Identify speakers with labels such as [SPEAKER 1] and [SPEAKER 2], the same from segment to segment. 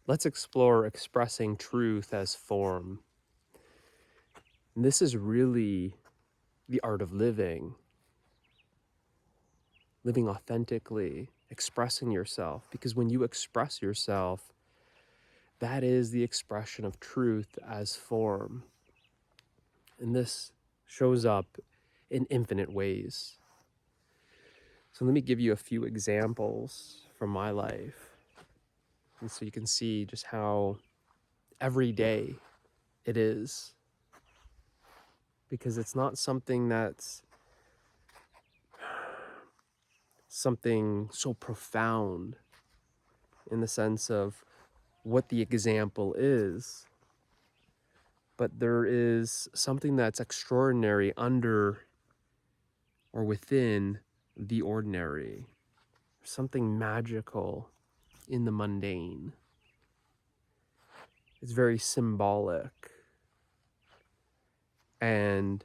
[SPEAKER 1] let's explore expressing truth as form. And this is really the art of living authentically, expressing yourself. Because when you express yourself, that is the expression of truth as form. And this shows up in infinite ways. So let me give you a few examples from my life. And so you can see just how everyday it is. Because it's not something that's something so profound in the sense of what the example is, but there is something that's extraordinary under or within the ordinary, something magical in the mundane. It's very symbolic. And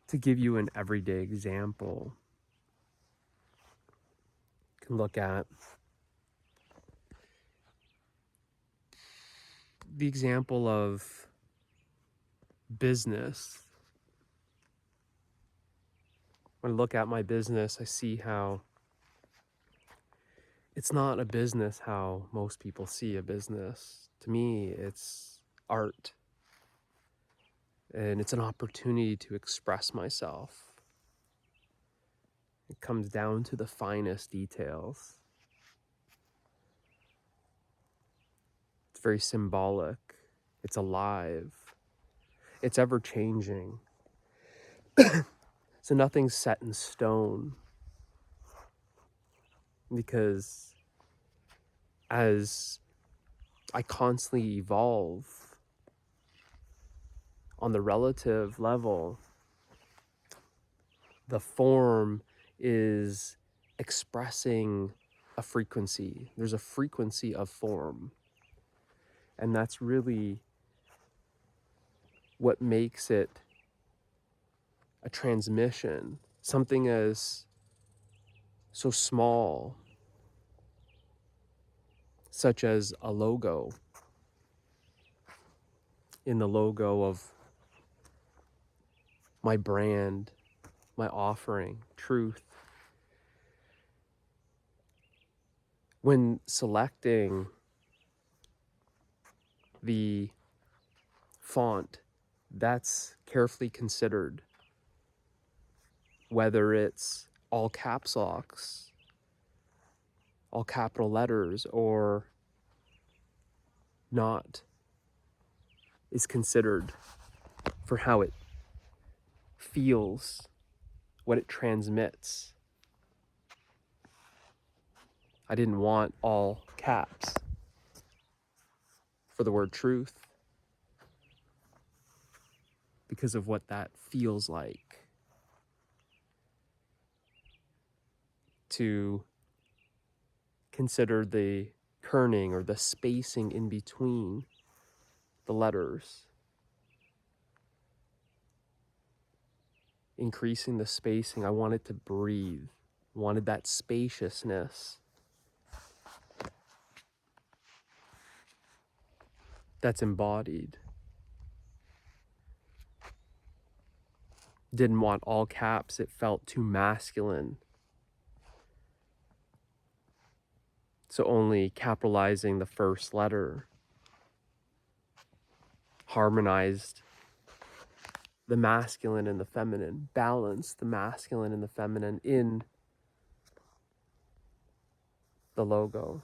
[SPEAKER 1] to give you an everyday example, you can look at the example of business. When I look at my business, I see how it's not a business how most people see a business. To me, it's art. And it's an opportunity to express myself. It comes down to the finest details. It's very symbolic. It's alive. It's ever changing. So nothing's set in stone. Because as I constantly evolve on the relative level, the form is expressing a frequency. There's a frequency of form. And that's really what makes it a transmission. Something as so small, such as a logo. In the logo of my brand, my offering, truth. When selecting the font, that's carefully considered. Whether it's all caps locks, all capital letters, or not, is considered for how it feels, what it transmits. I didn't want all caps for the word truth because of what that feels like. To consider the kerning or the spacing in between the letters. Increasing the spacing, I wanted to breathe, wanted that spaciousness that's embodied. Didn't want all caps, it felt too masculine. So only capitalizing the first letter harmonized the masculine and the feminine, balanced the masculine and the feminine in the logo.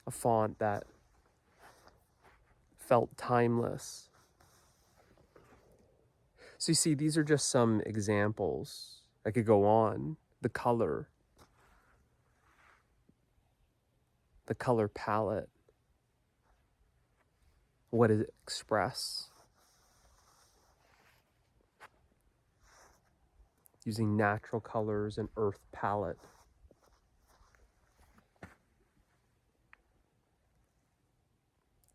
[SPEAKER 1] A font that felt timeless. So you see, these are just some examples. I could go on. The color palette, what does it express? Using natural colors and earth palette.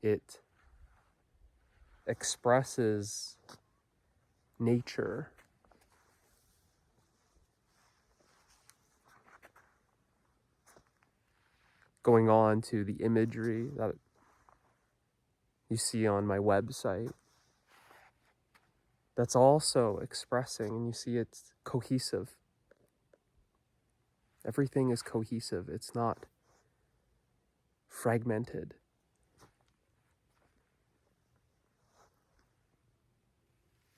[SPEAKER 1] It expresses nature. going on to the imagery that you see on my website, that's also expressing, and you see it's cohesive. Everything is cohesive. It's not fragmented.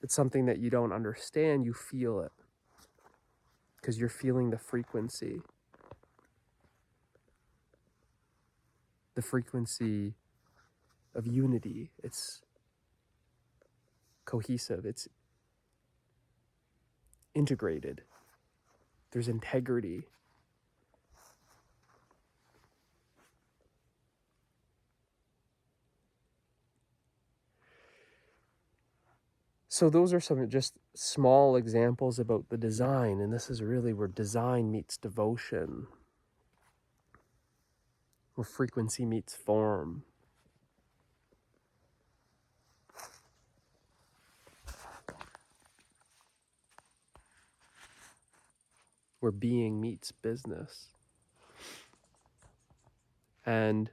[SPEAKER 1] It's something that you don't understand, you feel it. Because you're feeling the frequency. The frequency of unity. It's cohesive. It's integrated. There's integrity. So those are some just small examples about the design, and this is really where design meets devotion, where frequency meets form. Where being meets business. And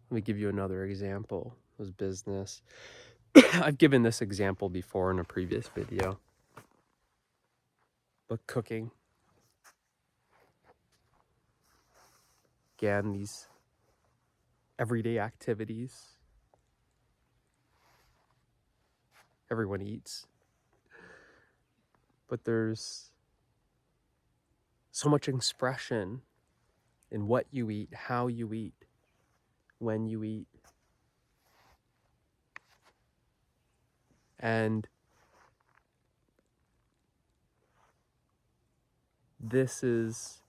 [SPEAKER 1] let me give you another example. It was business. I've given this example before in a previous video. But cooking. Again, these everyday activities. Everyone eats. But there's so much expression in what you eat, how you eat, when you eat. And this is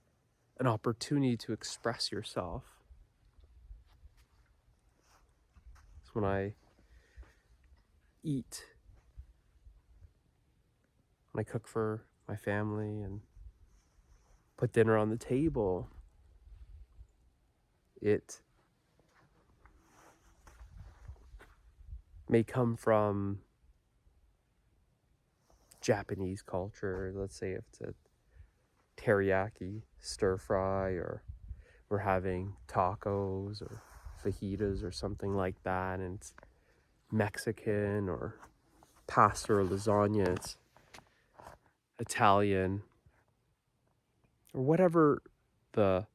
[SPEAKER 1] an opportunity to express yourself. It's when I eat, when I cook for my family and put dinner on the table, it may come from Japanese culture. Let's say if it's a teriyaki stir fry, or we're having tacos or fajitas or something like that, and it's Mexican, or pasta or lasagna, it's Italian, or whatever the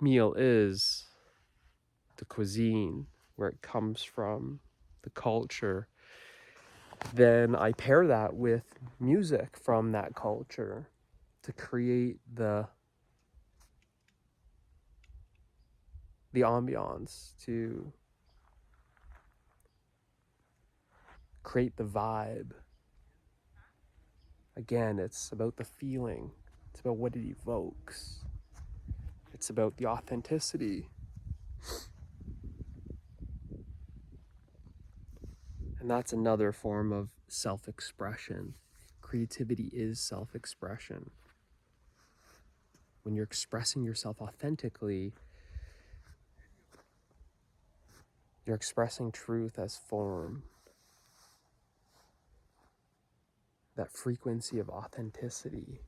[SPEAKER 1] meal is, the cuisine, where it comes from, the culture, then I pair that with music from that culture to create the ambiance, to create the vibe. Again, it's about the feeling. It's about what it evokes. It's about the authenticity. And that's another form of self-expression. Creativity is self-expression. When you're expressing yourself authentically, you're expressing truth as form. That frequency of authenticity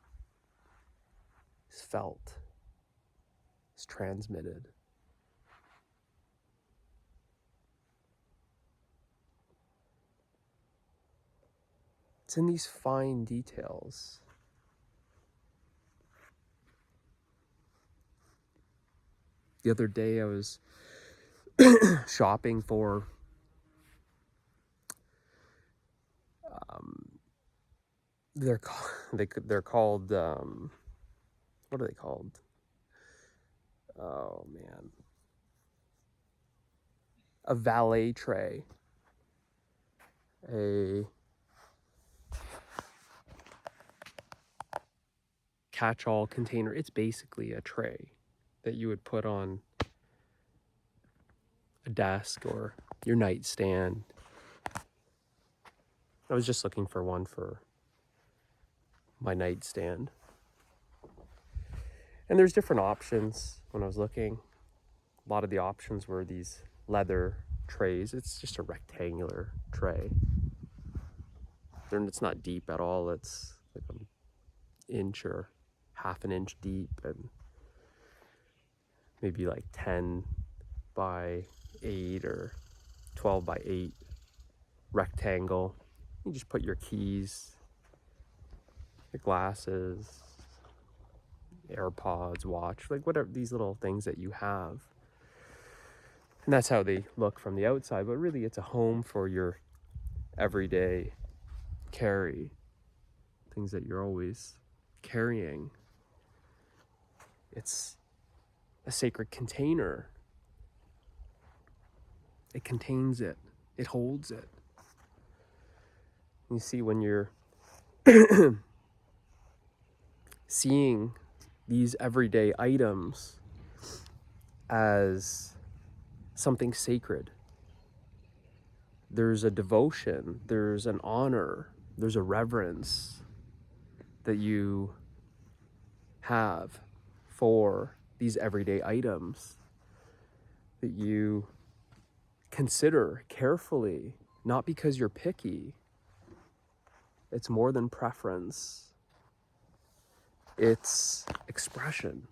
[SPEAKER 1] is felt, is transmitted. It's in these fine details. The other day I was shopping for they're called what are they called? Oh man. A valet tray. A catch-all container. It's basically a tray that you would put on a desk or your nightstand. I was just looking for one for my nightstand. And there's different options when I was looking. A lot of the options were these leather trays. It's just a rectangular tray. It's not deep at all. It's like an inch or half an inch deep and maybe like 10 by 8 or 12 by 8 rectangle. You just put your keys, your glasses, AirPods, watch, like whatever, these little things that you have. And that's how they look from the outside, but really it's a home for your everyday carry, things that you're always carrying. It's a sacred container. It contains it. It holds it. You see, when you're seeing these everyday items as something sacred, there's a devotion, there's an honor, there's a reverence that you have for these everyday items that you consider carefully, not because you're picky. It's more than preference. It's expression.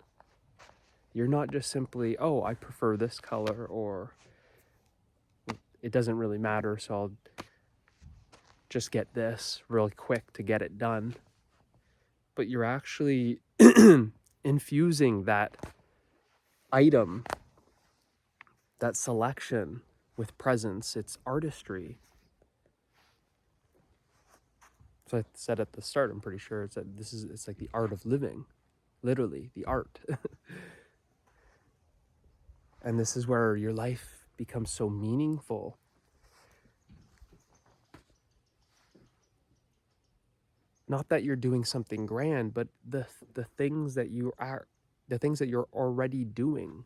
[SPEAKER 1] You're not just simply, oh, I prefer this color, or it doesn't really matter, so I'll just get this really quick to get it done. But you're actually infusing that item, that selection, with presence. It's artistry. So I said at the start, I'm pretty sure it's like the art of living, literally the art. And this is where your life becomes so meaningful. Not that you're doing something grand, but the things that you're already doing,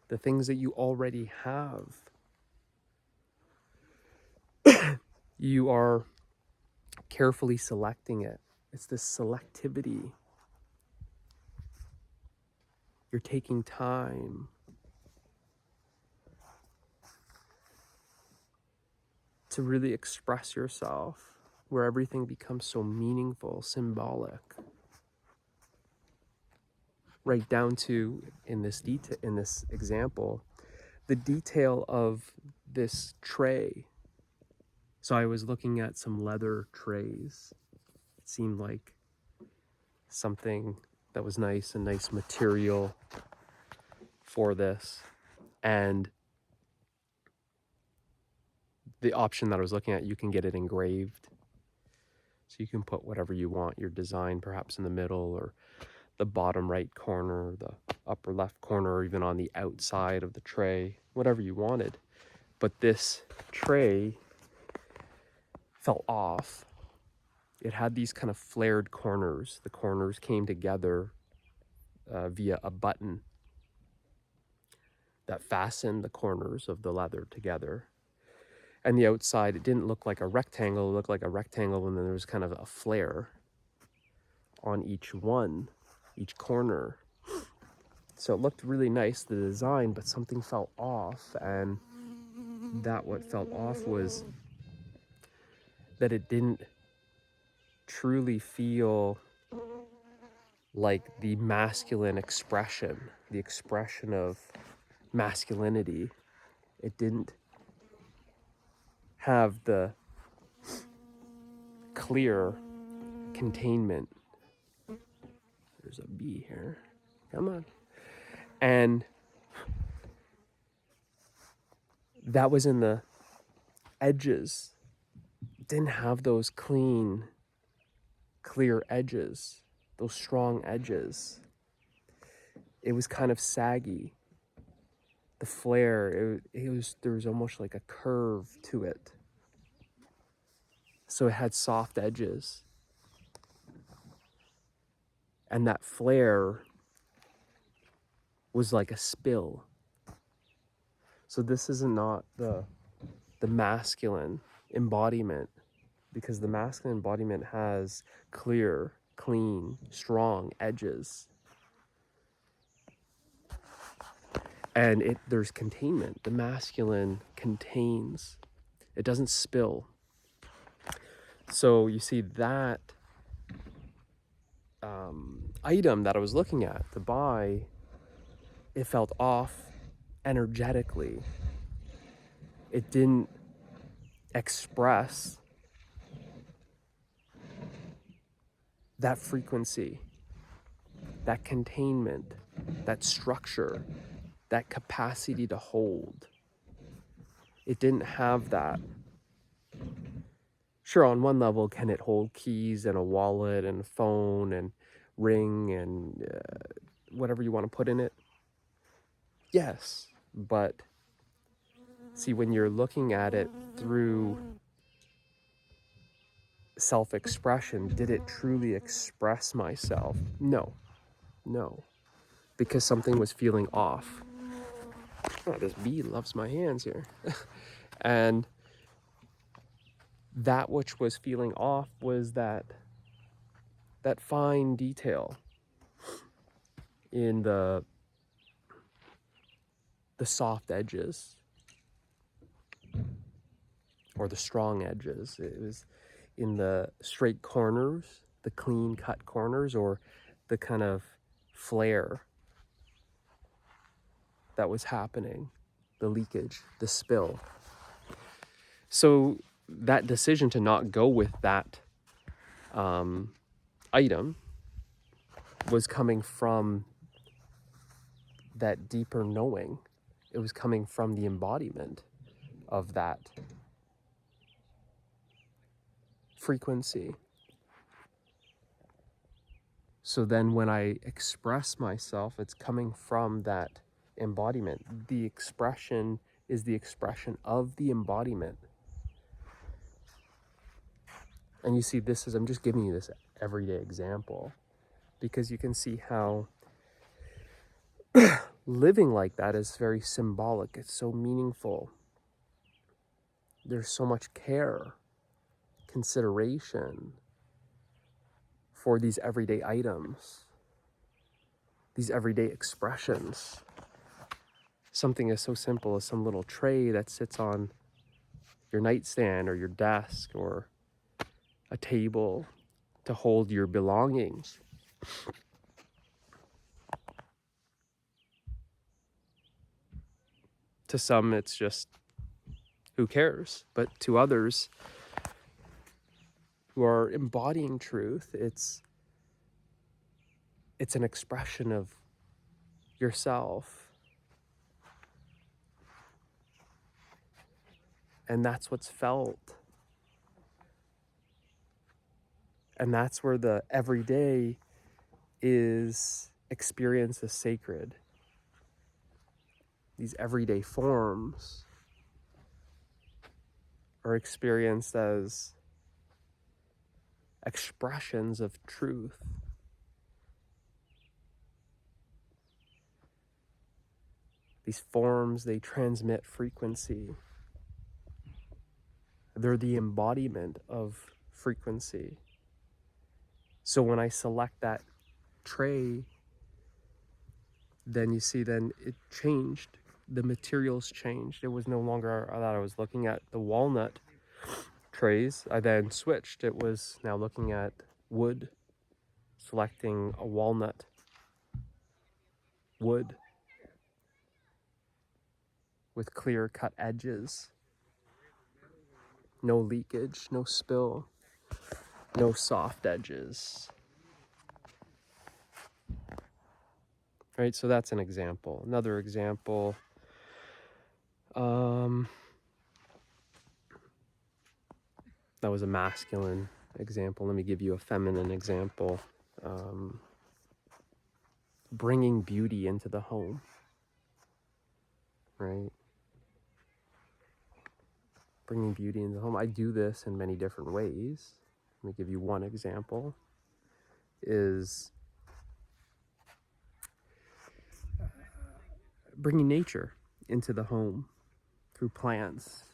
[SPEAKER 1] the things that you already have. You are carefully selecting it. It's this selectivity. You're taking time to really express yourself, where everything becomes so meaningful, symbolic. Right down to, in this example, the detail of this tray. So I was looking at some leather trays. It seemed like something that was nice, a nice material for this. And the option that I was looking at, you can get it engraved. So you can put whatever you want, your design perhaps in the middle, or the bottom right corner, the upper left corner, or even on the outside of the tray, whatever you wanted. But this tray fell off. It had these kind of flared corners. The corners came together via a button that fastened the corners of the leather together. And the outside, it didn't look like a rectangle. It looked like a rectangle, and then there was kind of a flare on each corner. So it looked really nice, the design, but something fell off. And what fell off was that it didn't truly feel like the masculine expression, the expression of masculinity. It didn't have the clear containment. There's a bee here. Come on. And that was in the edges. It didn't have those clear edges, those strong edges. It was kind of saggy. The flare, there was almost like a curve to it. So it had soft edges. And that flare was like a spill. So this is not the masculine embodiment, because the masculine embodiment has clear, clean, strong edges. And there's containment. The masculine contains. It doesn't spill. So you see that item that I was looking at to buy, it felt off energetically. It didn't express that frequency, that containment, that structure, that capacity to hold. It didn't have that. Sure, on one level, can it hold keys and a wallet and a phone and ring and whatever you want to put in it? Yes, but see, when you're looking at it through self-expression, did it truly express myself? No, because something was feeling off. Oh, this bee loves my hands here. And that which was feeling off was that fine detail in the soft edges or the strong edges. It was in the straight corners, the clean cut corners, or the kind of flare that was happening, the leakage, the spill. So that decision to not go with that item was coming from that deeper knowing. It was coming from the embodiment of that frequency. So then when I express myself, it's coming from that embodiment. The expression is the expression of the embodiment. And you see, this is, I'm just giving you this everyday example because you can see how living like that is very symbolic. It's so meaningful. There's so much care, consideration for these everyday items, these everyday expressions. Something as so simple as some little tray that sits on your nightstand or your desk or a table to hold your belongings. To some, it's just, who cares? But to others who are embodying truth, it's an expression of yourself. And that's what's felt. And that's where the everyday is experienced as sacred. These everyday forms are experienced as expressions of truth. These forms, they transmit frequency. They're the embodiment of frequency. So when I select that tray, then you see, then it changed. The materials changed. It was no longer that I was looking at the walnut trays. I then switched. It was now looking at wood, selecting a walnut wood with clear cut edges. No leakage, no spill, no soft edges. Right, so that's an example. Another example, that was a masculine example. Let me give you a feminine example. Bringing beauty into the home, right? Bringing beauty into the home. I do this in many different ways. Let me give you one example, is bringing nature into the home through plants.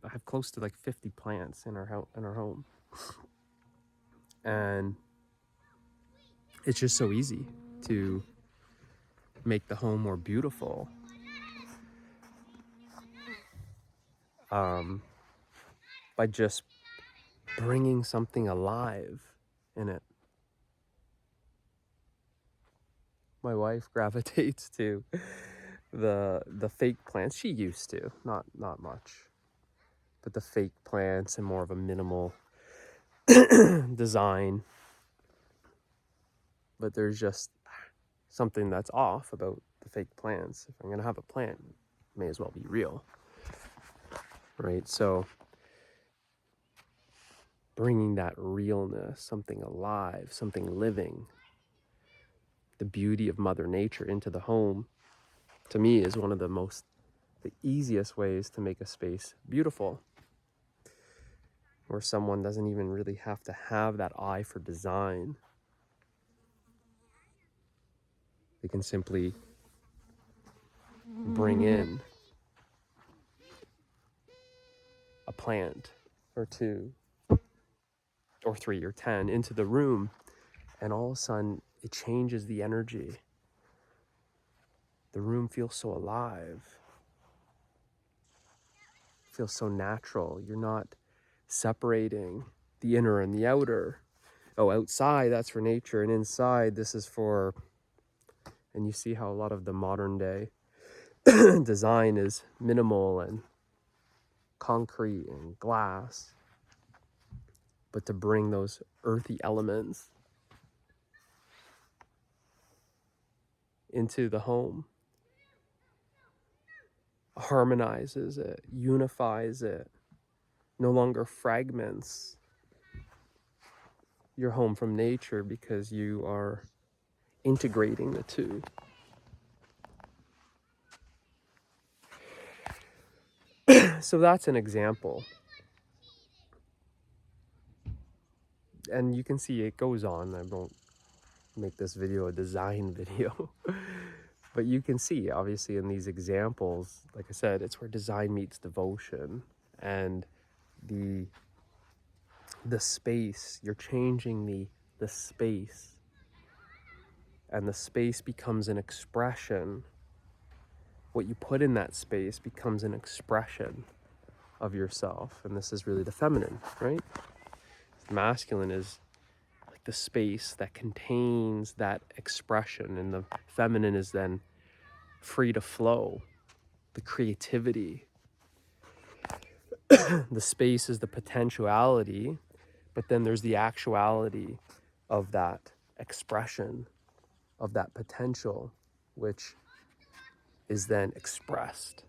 [SPEAKER 1] I have close to like 50 plants in our home. And it's just so easy to make the home more beautiful. By just bringing something alive in it. My wife gravitates to the fake plants. She used to, not much, but the fake plants and more of a minimal design. But there's just something that's off about the fake plants. If I'm gonna have a plant, it may as well be real, right? So bringing that realness, something alive, something living, the beauty of Mother Nature into the home, to me is one of the easiest ways to make a space beautiful, where someone doesn't even really have to have that eye for design. They can simply bring in a plant or two or 3 or 10 into the room, and all of a sudden it changes the energy. The room feels so alive, feels so natural. You're not separating the inner and the outer. Oh, outside, that's for nature, and inside, this is for... And you see how a lot of the modern day design is minimal and concrete and glass, but to bring those earthy elements into the home harmonizes it, unifies it, no longer fragments your home from nature, because you are integrating the two. So that's an example. And you can see it goes on. I won't make this video a design video. But you can see, obviously, in these examples, like I said, it's where design meets devotion. And the space, you're changing the space. And the space becomes an expression. What you put in that space becomes an expression of yourself. And this is really the feminine, right? The masculine is like the space that contains that expression, and the feminine is then free to flow, the creativity. The space is the potentiality, but then there's the actuality of that expression, of that potential, which is then expressed.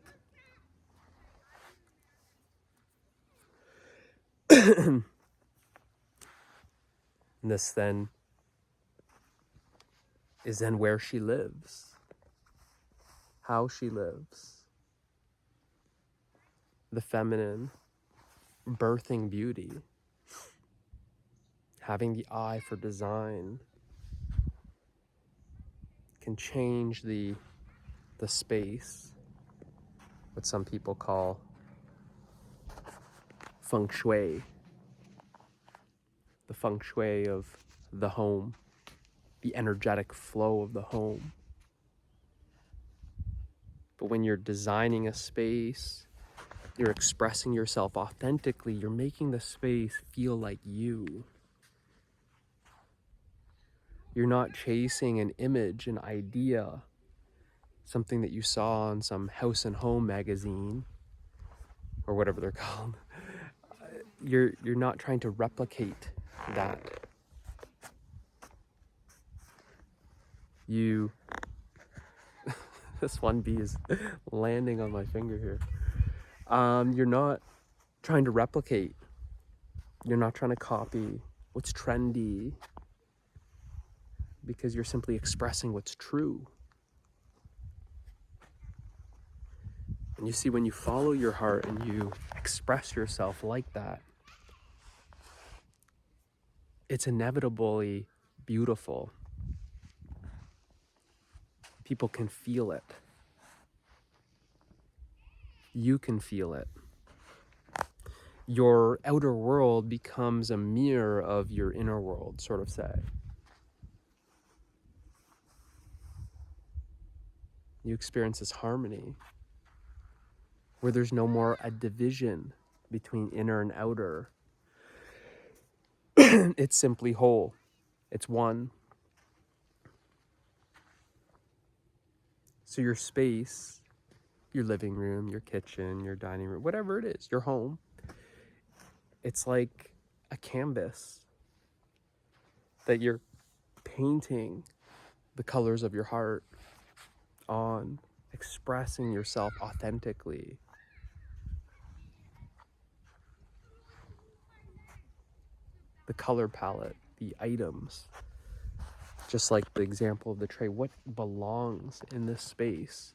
[SPEAKER 1] And this then is then where she lives, how she lives. The feminine, birthing beauty, having the eye for design, can change the space, what some people call feng shui, the feng shui of the home, the energetic flow of the home. But when you're designing a space, you're expressing yourself authentically, you're making the space feel like you. You're not chasing an image, an idea, something that you saw on some house and home magazine, or whatever they're called. You're not trying to replicate that. You... This one bee is landing on my finger here. You're not trying to replicate. You're not trying to copy what's trendy, because you're simply expressing what's true. And you see, when you follow your heart and you express yourself like that, it's inevitably beautiful. People can feel it. You can feel it. Your outer world becomes a mirror of your inner world, sort of say. You experience this harmony, where there's no more a division between inner and outer. It's simply whole. It's one. So your space, your living room, your kitchen, your dining room, whatever it is, your home, it's like a canvas that you're painting the colors of your heart on, expressing yourself authentically. The color palette, the items, just like the example of the tray, what belongs in this space?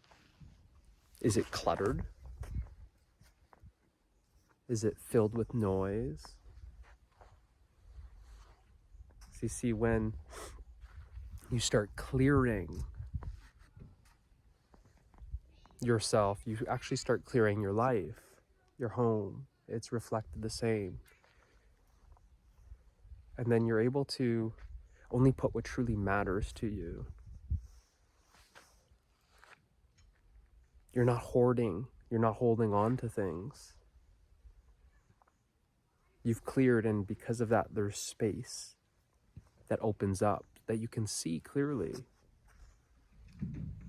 [SPEAKER 1] Is it cluttered? Is it filled with noise? So you see, when you start clearing yourself, you actually start clearing your life, your home. It's reflected the same. And then you're able to only put what truly matters to you. You're not hoarding. You're not holding on to things. You've cleared, and because of that, there's space that opens up that you can see clearly.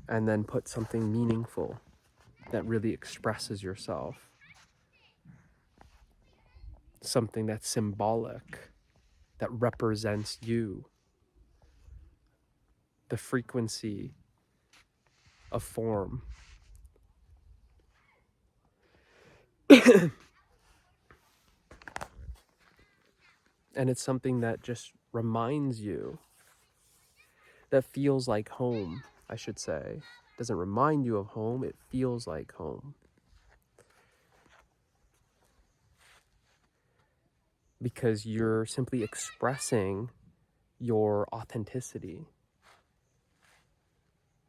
[SPEAKER 1] And then put something meaningful that really expresses yourself. Something that's symbolic, that represents you. The frequency of form. And it's something that just reminds you, that feels like home, I should say. It doesn't remind you of home, it feels like home. Because you're simply expressing your authenticity.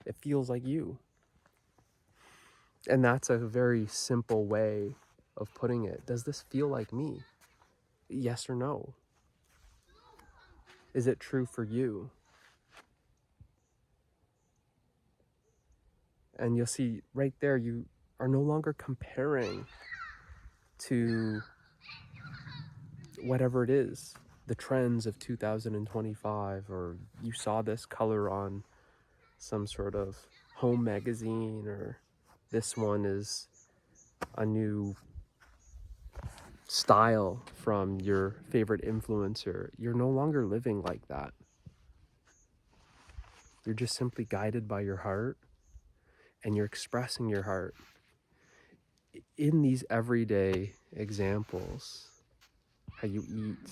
[SPEAKER 1] It feels like you. And that's a very simple way of putting it. Does this feel like me? Yes or no? Is it true for you? And you'll see right there, you are no longer comparing to whatever it is, the trends of 2025, or you saw this color on some sort of home magazine, or this one is a new style from your favorite influencer. You're no longer living like that. You're just simply guided by your heart, and you're expressing your heart in these everyday examples. How you eat,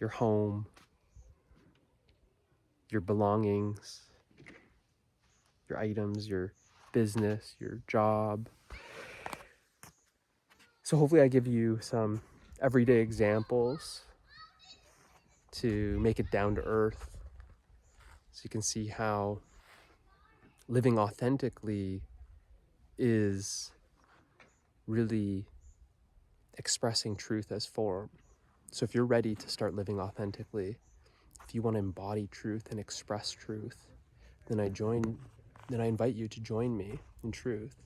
[SPEAKER 1] your home, your belongings, your items, your business, your job. So hopefully I give you some everyday examples to make it down to earth, so you can see how living authentically is really expressing truth as form. So if you're ready to start living authentically, if you want to embody truth and express truth, then I invite you to join me in truth.